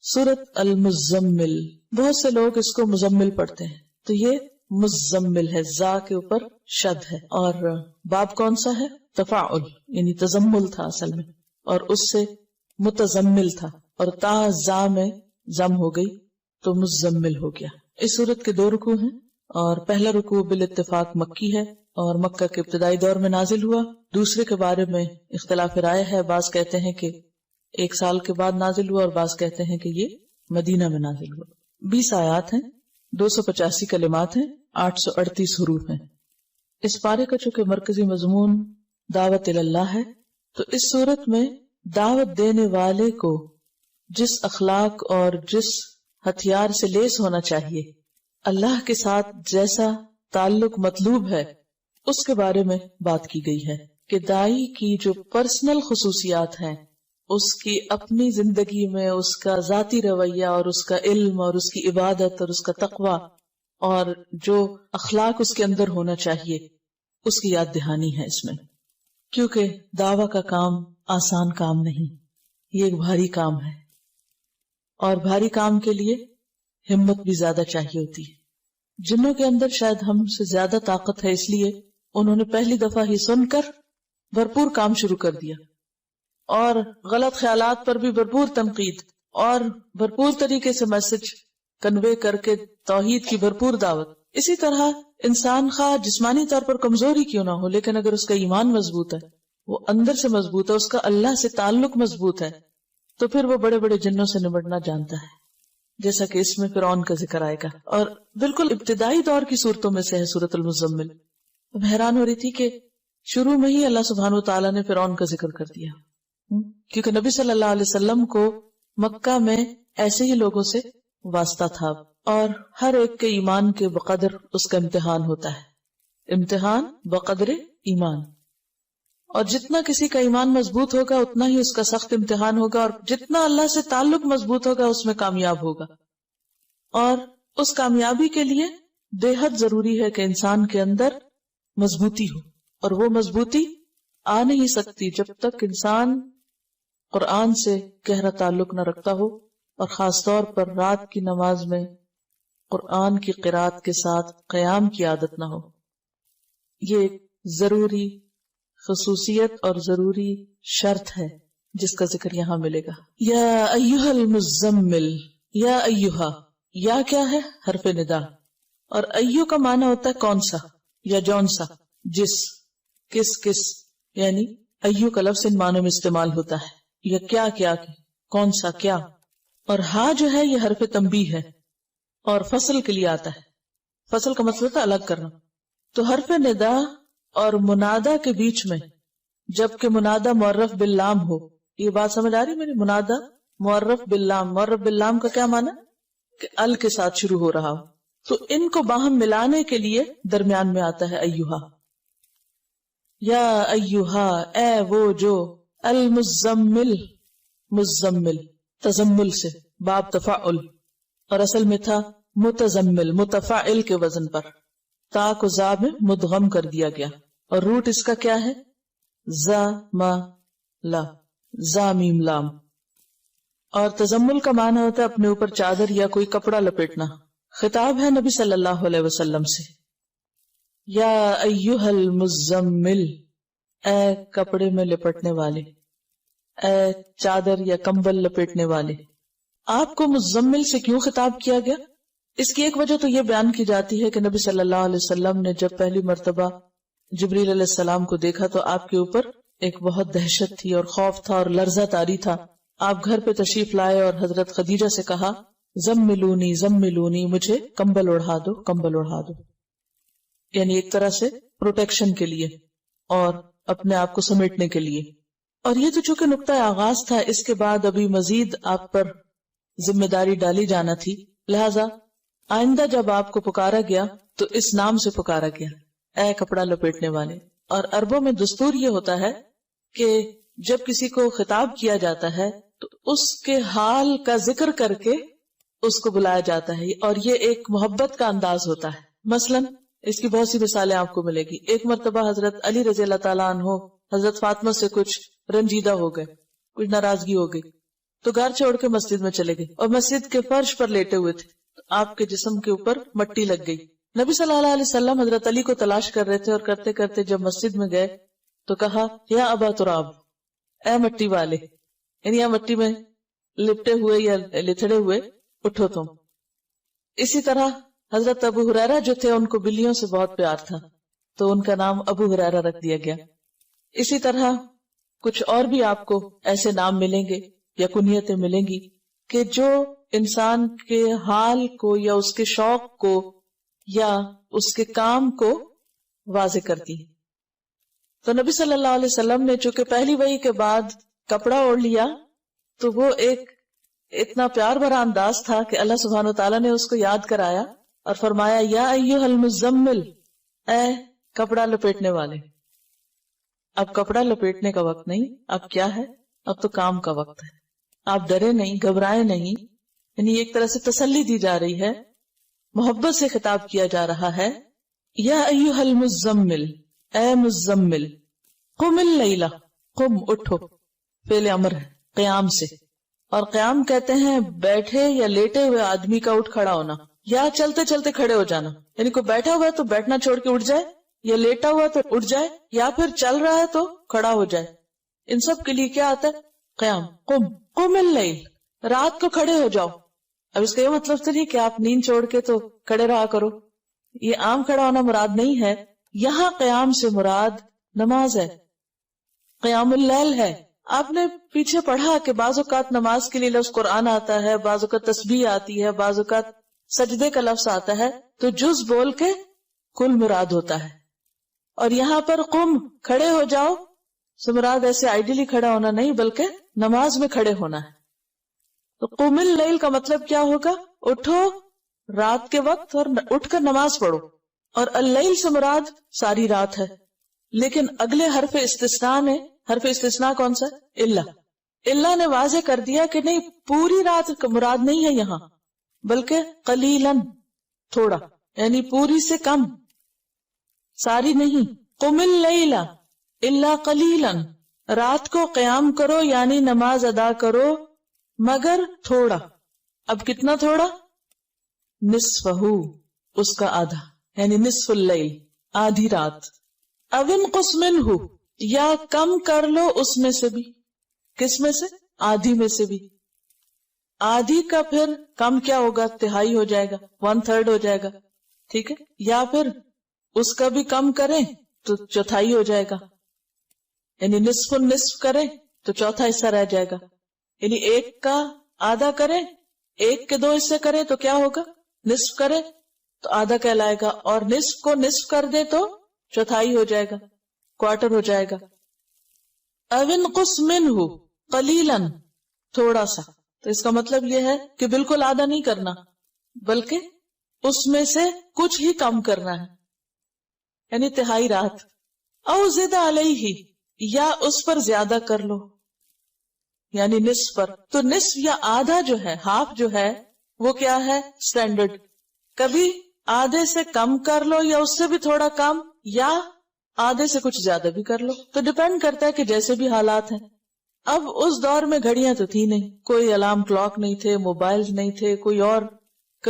سورت المزمل، بہت سے لوگ اس کو مزمل پڑھتے ہیں، تو یہ مزمل ہے، زا کے اوپر شد ہے، اور باب کون سا ہے؟ تفاعل، یعنی تزمل تھا اصل میں، اور اس سے متزمل تھا، اور تا زا میں زم ہو گئی تو مزمل ہو گیا۔ اس سورت کے 2 رکوع ہیں، اور پہلا رکوع بالاتفاق مکی ہے اور مکہ کے ابتدائی دور میں نازل ہوا۔ دوسرے کے بارے میں اختلاف رائے ہے، بعض کہتے ہیں کہ 1 سال کے بعد نازل ہوا، اور بعض کہتے ہیں کہ یہ مدینہ میں نازل ہوا۔ 20 آیات ہیں، 285 کلمات ہیں، 838 حروف ہیں۔ اس پارے کا چونکہ مرکزی مضمون دعوت اللہ ہے، تو اس صورت میں دعوت دینے والے کو جس اخلاق اور جس ہتھیار سے لیس ہونا چاہیے، اللہ کے ساتھ جیسا تعلق مطلوب ہے، اس کے بارے میں بات کی گئی ہے کہ داعی کی جو پرسنل خصوصیات ہیں، اس کی اپنی زندگی میں اس کا ذاتی رویہ اور اس کا علم اور اس کی عبادت اور اس کا تقوی اور جو اخلاق اس کے اندر ہونا چاہیے، اس کی یاد دہانی ہے اس میں، کیونکہ دعویٰ کا کام آسان کام نہیں، یہ ایک بھاری کام ہے، اور بھاری کام کے لیے ہمت بھی زیادہ چاہیے ہوتی ہے۔ جنوں کے اندر شاید ہم سے زیادہ طاقت ہے، اس لیے انہوں نے پہلی دفعہ ہی سن کر بھرپور کام شروع کر دیا، اور غلط خیالات پر بھی بھرپور تنقید، اور بھرپور طریقے سے میسج کنوے کر کے توحید کی بھرپور دعوت۔ اسی طرح انسان خواہ جسمانی طور پر کمزور ہی کیوں نہ ہو، لیکن اگر اس کا ایمان مضبوط ہے، وہ اندر سے مضبوط ہے، اس کا اللہ سے تعلق مضبوط ہے، تو پھر وہ بڑے بڑے جنوں سے نمٹنا جانتا ہے، جیسا کہ اس میں فرعون کا ذکر آئے گا، اور بالکل ابتدائی دور کی صورتوں میں سے ہے سورۃ المزمل۔ اب حیران ہو رہی تھی کہ شروع میں ہی اللہ سبحانہ وتعالیٰ نے فرعون کا ذکر کر دیا، کیونکہ نبی صلی اللہ علیہ وسلم کو مکہ میں ایسے ہی لوگوں سے واسطہ تھا، اور ہر ایک کے ایمان کے بقدر اس کا امتحان ہوتا ہے، امتحان بقدر ایمان، اور جتنا کسی کا ایمان مضبوط ہوگا اتنا ہی اس کا سخت امتحان ہوگا، اور جتنا اللہ سے تعلق مضبوط ہوگا اس میں کامیاب ہوگا۔ اور اس کامیابی کے لیے بے حد ضروری ہے کہ انسان کے اندر مضبوطی ہو، اور وہ مضبوطی آ نہیں سکتی جب تک انسان قرآن سے گہرا تعلق نہ رکھتا ہو، اور خاص طور پر رات کی نماز میں قرآن کی قرات کے ساتھ قیام کی عادت نہ ہو۔ یہ ایک ضروری خصوصیت اور ضروری شرط ہے جس کا ذکر یہاں ملے گا۔ یا ایھا المزمل، یا ایھا، یا کیا ہے؟ حرف ندا، اور ایھو کا معنی ہوتا ہے کون سا یا جون سا، جس، کس کس، یعنی ایھو کا لفظ ان معنوں میں استعمال ہوتا ہے، یا کیا کیا، کون سا کیا، اور ہاں جو ہے یہ حرف تنبیہ ہے اور فصل کے لیے آتا ہے۔ فصل کا مطلب ہوتا ہے الگ کرنا، تو حرف ندا اور منادا کے بیچ میں جبکہ منادا معرف باللام ہو، یہ بات سمجھ آ رہی میری؟ منادا معرف باللام، معرف باللام کا کیا معنی؟ کہ ال کے ساتھ شروع ہو رہا ہو، تو ان کو باہم ملانے کے لیے درمیان میں آتا ہے ایھا۔ یا ایھا، اے وہ جو، المزمل، مزمل تزمل سے، باب تفاعل، اور اصل میں تھا متزمل، متفاعل کے وزن پر، تا کو زا میں مدغم کر دیا گیا، اور روٹ اس کا کیا ہے؟ زا ما لا، زا میم لام، اور تزمل کا معنی ہوتا ہے اپنے اوپر چادر یا کوئی کپڑا لپیٹنا۔ خطاب ہے نبی صلی اللہ علیہ وسلم سے، یا ایھا المزمل، اے کپڑے میں لپٹنے والے، اے چادر یا کمبل لپیٹنے والے۔ آپ کو مزمل سے کیوں خطاب کیا گیا؟ اس کی ایک وجہ تو یہ بیان کی جاتی ہے کہ نبی صلی اللہ علیہ وسلم نے جب پہلی مرتبہ جبریل علیہ السلام کو دیکھا تو آپ کے اوپر ایک بہت دہشت تھی اور خوف تھا اور لرزہ طاری تھا۔ آپ گھر پہ تشریف لائے اور حضرت خدیجہ سے کہا، زملونی زملونی، مجھے کمبل اڑھا دو، کمبل اڑھا دو، یعنی ایک طرح سے پروٹیکشن کے لیے اور اپنے آپ کو سمیٹنے کے لیے۔ اور یہ تو چونکہ نقطہ آغاز تھا، اس کے بعد ابھی مزید آپ پر ذمہ داری ڈالی جانا تھی، لہذا آئندہ جب آپ کو پکارا گیا تو اس نام سے پکارا گیا، اے کپڑا لپیٹنے والے۔ اور عربوں میں دستور یہ ہوتا ہے کہ جب کسی کو خطاب کیا جاتا ہے تو اس کے حال کا ذکر کر کے اس کو بلایا جاتا ہے، اور یہ ایک محبت کا انداز ہوتا ہے۔ مثلا اس کی بہت سی مثالیں آپ کو ملے گی۔ ایک مرتبہ حضرت علی رضی اللہ تعالیٰ عنہ حضرت فاطمہ سے کچھ رنجیدہ ہو گئے، کچھ ناراضگی ہو گئی، تو گھر چھوڑ کے مسجد میں چلے گئے اور مسجد کے فرش پر لیٹے ہوئے تھے، تو آپ کے جسم کے اوپر مٹی لگ گئی. نبی صلی اللہ علیہ وسلم حضرت علی کو تلاش کر رہے تھے اور کرتے کرتے جب مسجد میں گئے تو کہا یا ابا تراب، اے مٹی والے، یعنی یا مٹی میں لپٹے ہوئے یا لتڑے ہوئے اٹھو تم. اسی طرح حضرت ابو ہریرہ جو تھے ان کو بلیوں سے بہت پیار تھا تو ان کا نام ابو ہریرہ رکھ دیا گیا. اسی طرح کچھ اور بھی آپ کو ایسے نام ملیں گے یا کنیتیں ملیں گی کہ جو انسان کے حال کو یا اس کے شوق کو یا اس کے کام کو واضح کرتی ہے. تو نبی صلی اللہ علیہ وسلم نے چونکہ پہلی وحی کے بعد کپڑا اوڑھ لیا تو وہ ایک اتنا پیار بھرا انداز تھا کہ اللہ سبحانہ و تعالیٰ نے اس کو یاد کرایا اور فرمایا یا ایھا المزمل، اے کپڑا لپیٹنے والے. اب کپڑا لپیٹنے کا وقت نہیں، اب کیا ہے؟ اب تو کام کا وقت ہے. آپ ڈرے نہیں، گھبرائے نہیں، یعنی ایک طرح سے تسلی دی جا رہی ہے، محبت سے خطاب کیا جا رہا ہے. یا ایھا المزمل، اے مزمل، قم اللیلہ، قم اٹھو، فعل امر ہے قیام سے. اور قیام کہتے ہیں بیٹھے یا لیٹے ہوئے آدمی کا اٹھ کھڑا ہونا یا چلتے چلتے کھڑے ہو جانا. یعنی کوئی بیٹھا ہوا ہے تو بیٹھنا چھوڑ کے اٹھ جائے، یا لیٹا ہوا تو اٹھ جائے، یا پھر چل رہا ہے تو کھڑا ہو جائے. ان سب کے لیے کیا آتا ہے؟ قیام. قم اللیل، رات کو کھڑے ہو جاؤ. اب اس کا یہ مطلب تو نہیں کہ آپ نیند چھوڑ کے تو کھڑے رہا کرو، یہ عام کھڑا ہونا مراد نہیں ہے. یہاں قیام سے مراد نماز ہے، قیام اللیل ہے. آپ نے پیچھے پڑھا کہ بعض اوقات نماز کے لیے لفظ قرآن آتا ہے، بعض اوقات تسبیح آتی ہے، بعض اوقات سجدے کا لفظ آتا ہے، تو جز بول کے کل مراد ہوتا ہے. اور یہاں پر قم، کھڑے ہو جاؤ سے مراد ایسے آئیڈیلی کھڑا ہونا نہیں بلکہ نماز میں کھڑے ہونا ہے. تو قم اللیل کا مطلب کیا ہوگا؟ اٹھو رات کے وقت اور اٹھ کر نماز پڑھو. اور اللیل سے مراد ساری رات ہے. لیکن اگلے حرف استثناء نے، حرف استثناء کون سا؟ اللہ نے واضح کر دیا کہ نہیں، پوری رات کا مراد نہیں ہے یہاں، بلکہ قلیلاً، تھوڑا، یعنی پوری سے کم، ساری نہیں. قم اللیل الا قلیلاً، رات کو قیام کرو یعنی نماز ادا کرو مگر تھوڑا. اب کتنا تھوڑا؟ نصفہ، اس کا آدھا، یعنی نصف اللیل، آدھی رات. او انقص منہ، یا کم کر لو اس میں سے بھی. کس میں سے؟ آدھی میں سے بھی. آدھی کا پھر کم کیا ہوگا؟ تہائی ہو جائے گا، 1/3 ہو جائے گا، ٹھیک ہے. یا پھر اس کا بھی کم کریں تو چوتھائی ہو جائے گا، یعنی نصف النصف کریں تو چوتھا حصہ رہ جائے گا. یعنی ایک کا آدھا کریں، ایک کے 2 حصے کریں تو کیا ہوگا؟ نصف کریں تو آدھا کہلائے گا، اور نصف کو نصف کر دے تو چوتھائی ہو جائے گا، کوارٹر ہو جائے گا. او انقص منہ قلیلاً، تھوڑا سا. تو اس کا مطلب یہ ہے کہ بالکل آدھا نہیں کرنا بلکہ اس میں سے کچھ ہی کم کرنا ہے، یعنی تہائی رات. او زد علیہ، یا اس پر زیادہ کر لو، یعنی نصف پر. تو نصف یا آدھا جو ہے، ہاف جو ہے، وہ کیا ہے؟ سٹینڈرڈ. کبھی آدھے سے کم کر لو یا اس سے بھی تھوڑا کم، یا آدھے سے کچھ زیادہ بھی کر لو. تو ڈیپینڈ کرتا ہے کہ جیسے بھی حالات ہیں. اب اس دور میں گھڑیاں تو تھی نہیں، کوئی الارم کلاک نہیں تھے، موبائل نہیں تھے، کوئی اور